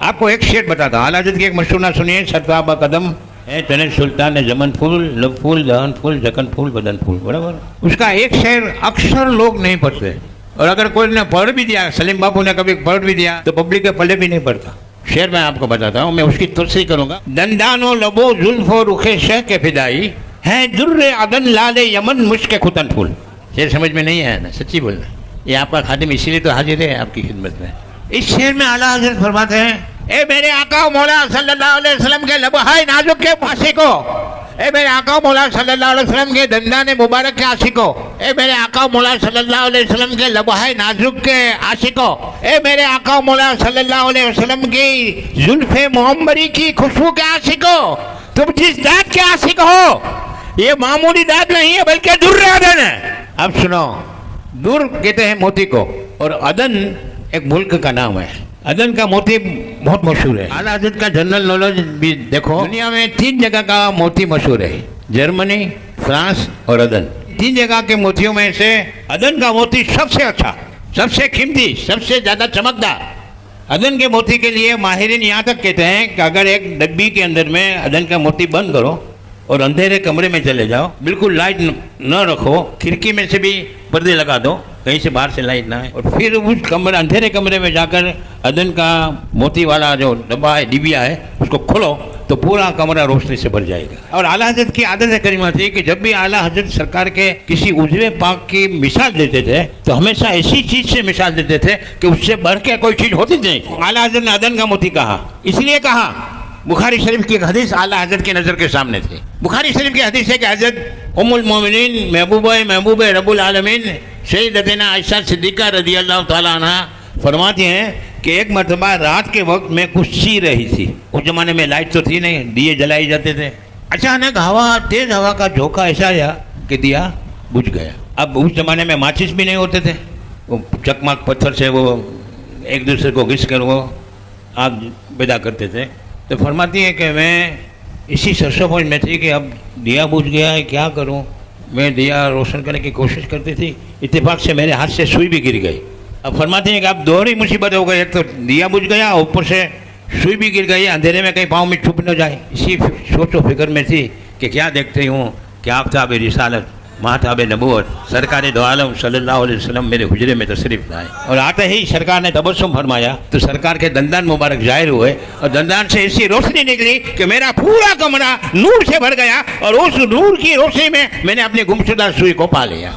आपको एक शेर बताता हूँ। आला हज़रत की एक मशहूर ना सुनिए, सरताबा कदम है तने सुल्तान ने जमन फूल, लब फूल, दहन फूल, जकन फूल, बदन फूल, बराबर। उसका एक शेर अक्सर लोग नहीं पढ़ते, और अगर कोई ने पढ़ भी दिया, सलीम बापू ने कभी पढ़ भी दिया, तो पब्लिक के पल्ले भी नहीं पड़ता। शेर मैं आपको बताता हूँ, मैं उसकी तफसीर करूंगा। दंदानो लबो जुल्फो रुखे शह के फिदाई है दुर्रे अदन लाले यमन मुश्क खुतन फूल। शेर समझ में नहीं आया ना, सच्ची बोलना। ये आपका खादिम इसीलिए तो हाजिर है आपकी खिदमत में। इस शेर में आला हज़रत फरमाते हैं, ए मेरे आका मौला सल्लल्लाहु अलैहि वसल्लम के लबहाय नाजुक के आशिको, ए मेरे आका मौला सल्लल्लाहु अलैहि वसल्लम के दंदाने मुबारक के आशिको, ए मेरे आका मौला सल्लल्लाहु अलैहि वसल्लम के लबहाय नाजुक के आशिको, ए मेरे आका मौला सल्लल्लाहु अलैहि वसल्लम की जुल्फे मुअम्मरी की खुशबू के आशिको, तुम जिस दाद के आशिक हो, ये मामूली दाद नहीं है बल्कि दुर्र अदन है। अब सुनो, दुर कहते हैं मोती को, और अदन एक मुल्क का नाम है। अदन का मोती बहुत मशहूर है। आला हज़रत का जनरल नॉलेज भी देखो, दुनिया में 3 जगह का मोती मशहूर है, जर्मनी, फ्रांस और अदन। 3 जगह के मोतियों में से अदन का मोती सबसे अच्छा, सबसे कीमती, सबसे ज्यादा चमकदार। अदन के मोती के लिए माहिरीन यहाँ तक कहते हैं कि अगर एक डब्बी के अंदर में अदन का मोती बंद करो और अंधेरे कमरे में चले जाओ, बिल्कुल लाइट न रखो, खिड़की में से भी पर्दे लगा दो, कहीं से बाहर से लाइट ना है, और फिर उस कमरे, अंधेरे कमरे में जाकर अदन का मोती वाला जो डब्बा है, डिबिया है, उसको खोलो तो पूरा कमरा रोशनी से भर जाएगा। और आला हज़रत की आदत करीमा थी कि जब भी आला हज़रत सरकार के किसी उजवे पाक की मिसाल देते थे तो हमेशा ऐसी चीज से मिसाल देते थे कि उससे बढ़ के कोई चीज होती नहीं। आला हज़रत ने अदन का मोती कहा, इसलिए कहा, बुखारी शरीफ की एक हदीस आला हज़रत की नज़र के सामने थी। बुखारी शरीफ की हदीस है कि हज़रत उम्मुल मोमिनीन महबूब रब्बुल आलमीन सैयदतना आयशा सिद्दीक़ा रज़ियल्लाहु ताला अन्हा फरमाती हैं कि एक मरतबा रात के वक्त में कुछ सी रही थी। उस ज़माने में लाइट तो थी नहीं, दिए जलाए जाते थे। अचानक तेज़ हवा का झोंका ऐसा आया कि दिया बुझ गया। अब उस ज़माने में माचिस भी नहीं होते थे, वो चकमक पत्थर से वो एक दूसरे को घिस कर वो आग पैदा करते थे। तो फरमाती है कि मैं इसी सरसों में थी कि अब दिया बुझ गया है, क्या करूं। मैं दिया रोशन करने की कोशिश करती थी, इत्तेफाक से मेरे हाथ से सुई भी गिर गई। अब फरमाती है कि अब दोहरी मुसीबत हो गई, एक तो दिया बुझ गया, ऊपर से सुई भी गिर गई, अंधेरे में कहीं पाँव में छुप न जाए। इसी सोचो फिक्र में थी कि क्या देखती हूँ कि आफ्ताब रिसालत महताब नबूवत सरकार दो आलम सल्लल्लाहु अलैहि वसल्लम मेरे हुजरे में तशरीफ लाए, और आते ही सरकार ने तबस्सुम फरमाया तो सरकार के दंदान मुबारक जाहिर हुए, और दंदान से ऐसी रोशनी निकली कि मेरा पूरा कमरा नूर से भर गया, और उस नूर की रोशनी में मैंने अपनी गुमशुदा सुई को पा लिया।